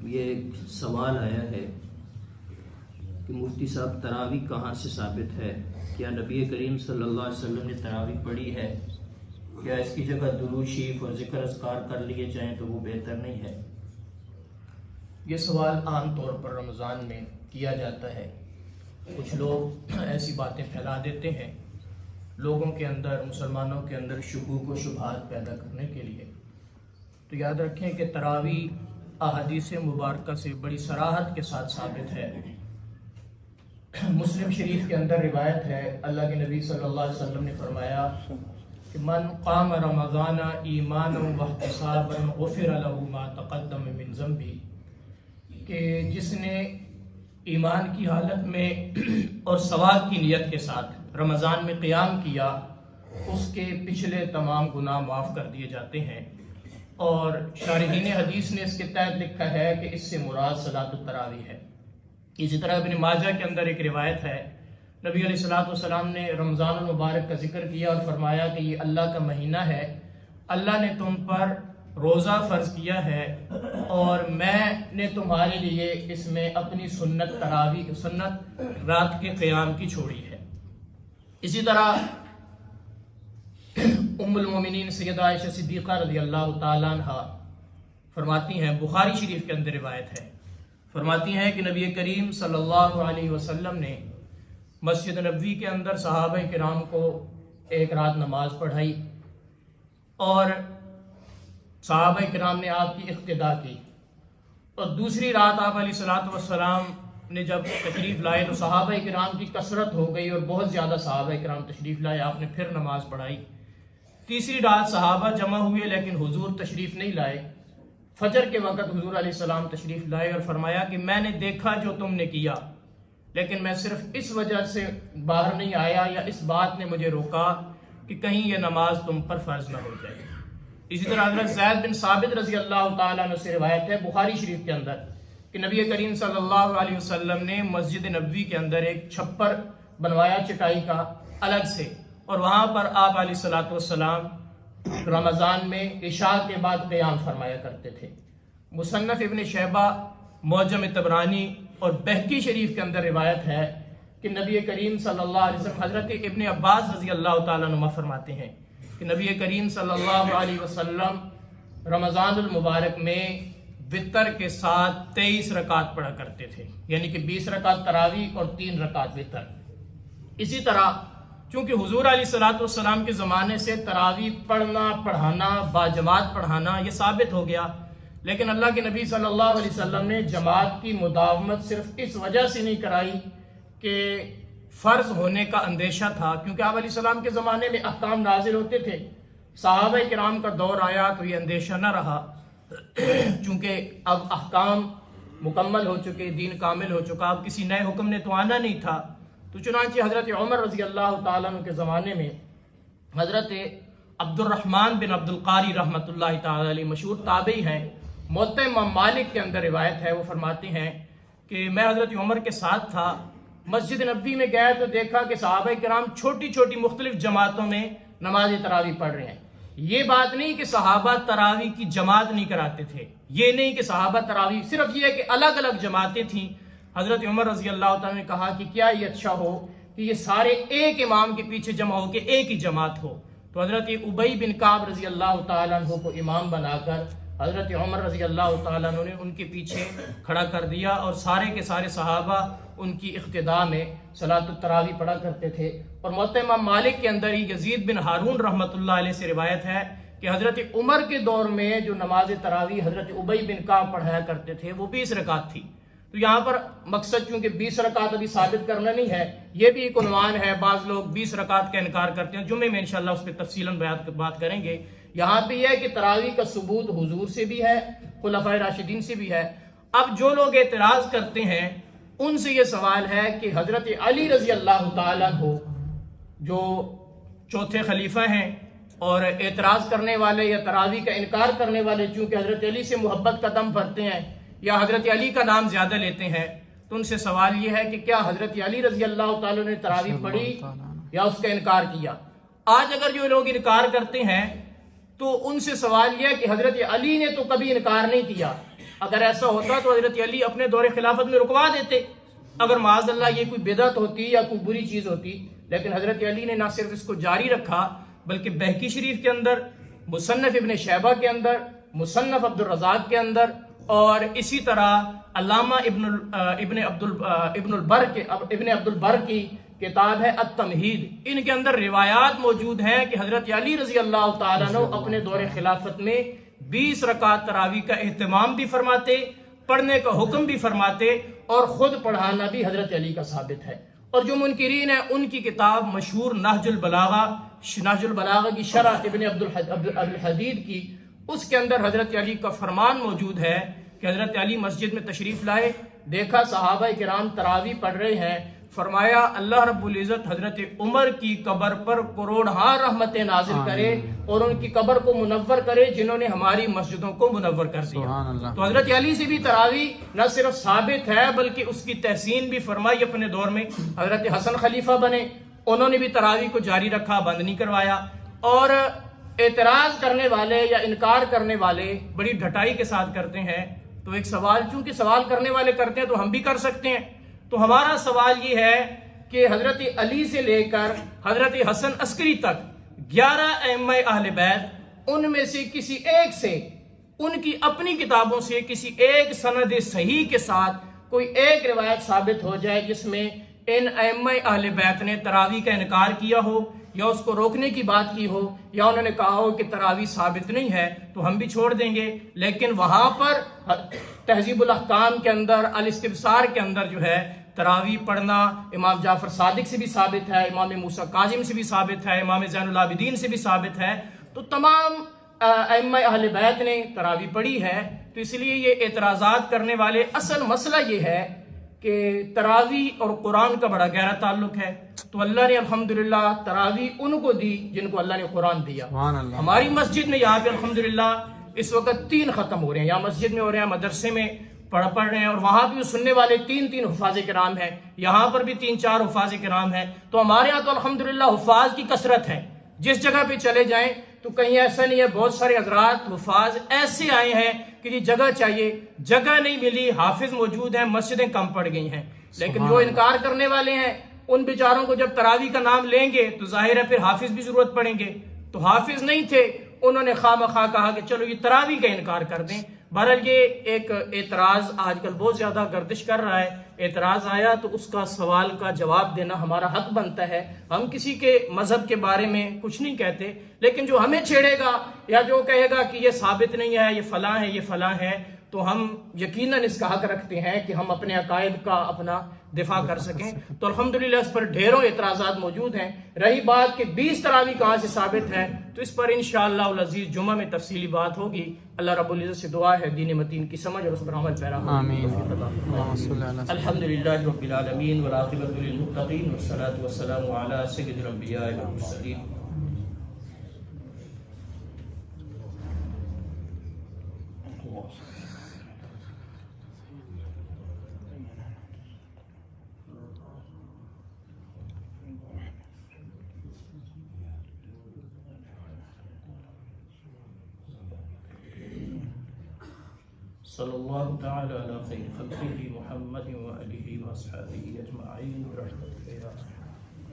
یہ ایک سوال آیا ہے کہ مفتی صاحب تراویح کہاں سے ثابت ہے؟ کیا نبی کریم صلی اللہ علیہ وسلم نے تراویح پڑھی ہے؟ کیا اس کی جگہ درود شریف اور ذکر اذکار کر لیے جائیں تو وہ بہتر نہیں ہے؟ یہ سوال عام طور پر رمضان میں کیا جاتا ہے۔ کچھ لوگ ایسی باتیں پھیلا دیتے ہیں لوگوں کے اندر، مسلمانوں کے اندر شکوک و شبہات پیدا کرنے کے لیے۔ تو یاد رکھیں کہ تراویح احادیث مبارکہ سے بڑی صراحت کے ساتھ ثابت ہے۔ مسلم شریف کے اندر روایت ہے، اللہ کے نبی صلی اللہ علیہ وسلم نے فرمایا کہ من قام رمضان ایمانا واحتسابا غفر له ما تقدم من ذنبه، کہ جس نے ایمان کی حالت میں اور ثواب کی نیت کے ساتھ رمضان میں قیام کیا، اس کے پچھلے تمام گناہ معاف کر دیے جاتے ہیں۔ اور شارحین حدیث نے اس کے تحت لکھا ہے کہ اس سے مراد صلاۃ التراویح ہے۔ اسی طرح ابن ماجہ کے اندر ایک روایت ہے، نبی علیہ الصلوۃ والسلام نے رمضان المبارک کا ذکر کیا اور فرمایا کہ یہ اللہ کا مہینہ ہے، اللہ نے تم پر روزہ فرض کیا ہے اور میں نے تمہارے لیے اس میں اپنی سنت تراویح، سنت رات کے قیام کی چھوڑی ہے۔ اسی طرح ام المومنین سیدہ عائشہ صدیقہ رضی اللہ تعالیٰ عنہ فرماتی ہیں، بخاری شریف کے اندر روایت ہے، فرماتی ہیں کہ نبی کریم صلی اللہ علیہ وسلم نے مسجد نبوی کے اندر صحابہ کرام کو ایک رات نماز پڑھائی اور صحابہ کرام نے آپ کی اقتداء کی، اور دوسری رات آپ علیہ الصلوۃ والسلام نے جب تشریف لائے تو صحابہ کرام کی کثرت ہو گئی اور بہت زیادہ صحابہ کرام تشریف لائے، آپ نے پھر نماز پڑھائی۔ تیسری رات صحابہ جمع ہوئے لیکن حضور تشریف نہیں لائے۔ فجر کے وقت حضور علیہ السلام تشریف لائے اور فرمایا کہ میں نے دیکھا جو تم نے کیا، لیکن میں صرف اس وجہ سے باہر نہیں آیا یا اس بات نے مجھے روکا کہ کہیں یہ نماز تم پر فرض نہ ہو جائے۔ اسی طرح حضرت زید بن ثابت رضی اللہ تعالیٰ عنہ سے روایت ہے بخاری شریف کے اندر کہ نبی کریم صلی اللہ علیہ وسلم نے مسجد نبوی کے اندر ایک چھپر بنوایا چٹائی کا الگ سے، اور وہاں پر آپ علیہ الصلوۃ والسلام رمضان میں عشاء کے بعد قیام فرمایا کرتے تھے۔ مصنف ابن شیبہ، معجم طبرانی اور بہقی شریف کے اندر روایت ہے کہ نبی کریم صلی اللہ علیہ وسلم، حضرت ابن عباس رضی اللہ تعالیٰ عنہ فرماتے ہیں کہ نبی کریم صلی اللہ علیہ وسلم رمضان المبارک میں وتر کے ساتھ 23 رکعت پڑھا کرتے تھے، یعنی کہ 20 رکعت تراویح اور 3 رکعت وتر۔ اسی طرح چونکہ حضور علیہ الصلوۃ والسلام کے زمانے سے تراویح پڑھنا، پڑھانا، باجماعت پڑھانا یہ ثابت ہو گیا، لیکن اللہ کے نبی صلی اللہ علیہ وسلم نے جماعت کی مداومت صرف اس وجہ سے نہیں کرائی کہ فرض ہونے کا اندیشہ تھا، کیونکہ آپ علیہ السلام کے زمانے میں احکام نازل ہوتے تھے، صحابہ کرام کا دور آیا تو یہ اندیشہ نہ رہا، چونکہ اب احکام مکمل ہو چکے، دین کامل ہو چکا، اب کسی نئے حکم نے تو آنا نہیں تھا۔ تو چنانچہ حضرت عمر رضی اللہ تعالیٰ عنہ کے زمانے میں حضرت عبد الرحمن بن عبد القاری رحمۃ اللہ تعالیٰ علیہ مشہور تابعی ہیں، موطئ امام مالک کے اندر روایت ہے، وہ فرماتے ہیں کہ میں حضرت عمر کے ساتھ تھا، مسجد نبوی میں گیا تو دیکھا کہ صحابہ کرام چھوٹی چھوٹی مختلف جماعتوں میں نماز تراویح پڑھ رہے ہیں۔ یہ بات نہیں کہ صحابہ تراویح کی جماعت نہیں کراتے تھے، یہ نہیں کہ صحابہ تراویح، صرف یہ کہ الگ الگ جماعتیں تھیں۔ حضرت عمر رضی اللہ تعالیٰ نے کہا کہ کیا یہ اچھا ہو کہ یہ سارے ایک امام کے پیچھے جمع ہو کے ایک ہی جماعت ہو؟ تو حضرت ابی بن کعب رضی اللہ تعالیٰ عنہ کو امام بنا کر حضرت عمر رضی اللہ تعالیٰ عنہ نے ان کے پیچھے کھڑا کر دیا، اور سارے کے سارے صحابہ ان کی اقتداء میں صلاۃ التراویح پڑھا کرتے تھے۔ اور موطئ امام مالک کے اندر ہی یزید بن ہارون رحمۃ اللہ علیہ سے روایت ہے کہ حضرت عمر کے دور میں جو نماز تراویح حضرت ابی بن کعب پڑھایا کرتے تھے وہ 20 رکعت تھی۔ تو یہاں پر مقصد چونکہ 20 رکعت ابھی ثابت کرنا نہیں ہے، یہ بھی ایک عنوان ہے، بعض لوگ 20 رکعت کا انکار کرتے ہیں، جمعے میں انشاءاللہ اس پہ تفصیلاً بات کریں گے۔ یہاں پہ یہ ہے کہ تراویح کا ثبوت حضور سے بھی ہے، خلفائے راشدین سے بھی ہے۔ اب جو لوگ اعتراض کرتے ہیں ان سے یہ سوال ہے کہ حضرت علی رضی اللہ تعالیٰ عنہ جو چوتھے خلیفہ ہیں اور اعتراض کرنے والے یا تراویح کا انکار کرنے والے چونکہ حضرت علی سے محبت کا دم بھرتے ہیں یا حضرت علی کا نام زیادہ لیتے ہیں، تو ان سے سوال یہ ہے کہ کیا حضرت علی رضی اللہ تعالیٰ نے تراویح پڑھی یا اس کا انکار کیا؟ آج اگر جو لوگ انکار کرتے ہیں تو ان سے سوال یہ ہے کہ حضرت علی نے تو کبھی انکار نہیں کیا، اگر ایسا ہوتا تو حضرت علی اپنے دور خلافت میں رکوا دیتے، اگر معاذ اللہ یہ کوئی بدعت ہوتی یا کوئی بری چیز ہوتی. لیکن حضرت علی نے نہ صرف اس کو جاری رکھا بلکہ بہقی شریف کے اندر، مصنف ابن شیبہ کے اندر، مصنف عبد الرزاق کے اندر، اور اسی طرح علامہ ابن عبد البر کی کتاب ہے التمہید، ان کے اندر روایات موجود ہیں کہ حضرت علی رضی اللہ تعالیٰ عنہ اپنے دور خلافت میں 20 رکعت تراویح کا اہتمام بھی فرماتے، پڑھنے کا حکم بھی فرماتے، اور خود پڑھانا بھی حضرت علی کا ثابت ہے. اور جو منکرین ہیں ان کی کتاب مشہور نہج البلاغہ کی شرح ابن عبد الحدید کی، اس کے اندر حضرت علی کا فرمان موجود ہے کہ حضرت علی مسجد میں تشریف لائے، دیکھا صحابہ کرام تراویح پڑھ رہے ہیں، فرمایا اللہ رب العزت حضرت عمر کی قبر پر کروڑہا رحمتیں نازل کرے اور ان کی قبر کو منور کرے جنہوں نے ہماری مسجدوں کو منور کر دیا. تو حضرت علی سے بھی تراویح نہ صرف ثابت ہے بلکہ اس کی تحسین بھی فرمائی اپنے دور میں. حضرت حسن خلیفہ بنے، انہوں نے بھی تراویح کو جاری رکھا، بند نہیں کروایا. اور اعتراض کرنے والے یا انکار کرنے والے بڑی ڈھٹائی کے ساتھ کرتے ہیں. تو ایک سوال، چونکہ سوال کرنے والے کرتے ہیں تو ہم بھی کر سکتے ہیں. تو ہمارا سوال یہ ہے کہ حضرت علی سے لے کر حضرت حسن عسکری تک 11 ائمہ اہل بیت، ان میں سے کسی ایک سے، ان کی اپنی کتابوں سے کسی ایک سند صحیح کے ساتھ کوئی ایک روایت ثابت ہو جائے جس میں ان ائمہ اہل بیت نے تراویح کا انکار کیا ہو یا اس کو روکنے کی بات کی ہو یا انہوں نے کہا ہو کہ تراویح ثابت نہیں ہے، تو ہم بھی چھوڑ دیں گے. لیکن وہاں پر تہذیب الاحکام کے اندر، الاستبصار کے اندر جو ہے تراویح پڑھنا امام جعفر صادق سے بھی ثابت ہے، امام موسیٰ کاظم سے بھی ثابت ہے، امام زین العابدین سے بھی ثابت ہے. تو تمام ائمہ اہل بیت نے تراویح پڑھی ہے. تو اس لیے یہ اعتراضات کرنے والے، اصل مسئلہ یہ ہے کہ تراویح اور قرآن کا بڑا گہرا تعلق ہے. تو اللہ نے الحمدللہ تراویح ان کو دی جن کو اللہ نے قرآن دیا. ہماری مسجد میں یہاں پہ الحمدللہ اس وقت 3 ختم ہو رہے ہیں، یہاں مسجد میں ہو رہے ہیں، مدرسے میں پڑھ رہے ہیں، اور وہاں بھی سننے والے 3 حفاظ کرام ہیں، یہاں پر بھی 3-4 حفاظ کرام ہیں. تو ہمارے ہاں تو الحمدللہ حفاظ کی کثرت ہے. جس جگہ پہ چلے جائیں تو کہیں ایسا نہیں ہے، بہت سارے حضرات حفاظ ایسے آئے ہیں کہ جی جگہ چاہیے، جگہ نہیں ملی، حافظ موجود ہیں، مسجدیں کم پڑ گئی ہیں. لیکن جو انکار کرنے والے ہیں ان بیچاروں کو جب تراویح کا نام لیں گے تو ظاہر ہے پھر حافظ بھی ضرورت پڑیں گے. تو حافظ نہیں تھے، انہوں نے خواہ مخواہ کہا کہ چلو یہ تراویح کا انکار کر دیں. بہرحال یہ ایک اعتراض آج کل بہت زیادہ گردش کر رہا ہے. اعتراض آیا تو اس کا سوال کا جواب دینا ہمارا حق بنتا ہے. ہم کسی کے مذہب کے بارے میں کچھ نہیں کہتے، لیکن جو ہمیں چھیڑے گا یا جو کہے گا کہ یہ ثابت نہیں ہے، یہ فلاں ہے، یہ فلاں ہے، تو ہم یقیناً اس کا حق رکھتے ہیں کہ ہم اپنے عقائد کا اپنا دفاع کر سکیں. تو الحمدللہ اس پر ڈھیروں اعتراضات موجود ہیں. رہی بات کہ 20 تراویح کہاں سے ثابت ہے، تو اس پر انشاءاللہ العزیز جمعہ میں تفصیلی بات ہوگی. اللہ رب العزت سے دعا ہے دین متین کی سمجھ اور اس پر عمل پیرا ہو. الحمدللہ رب العالمین والعاقبۃ للمتقین والصلاۃ والسلام علی سید الانبیاء والمرسلین. صلی اللہ تعالی علی خیر خلقہ محمد و آلہ و اصحابہ اجمعین برحمتک یا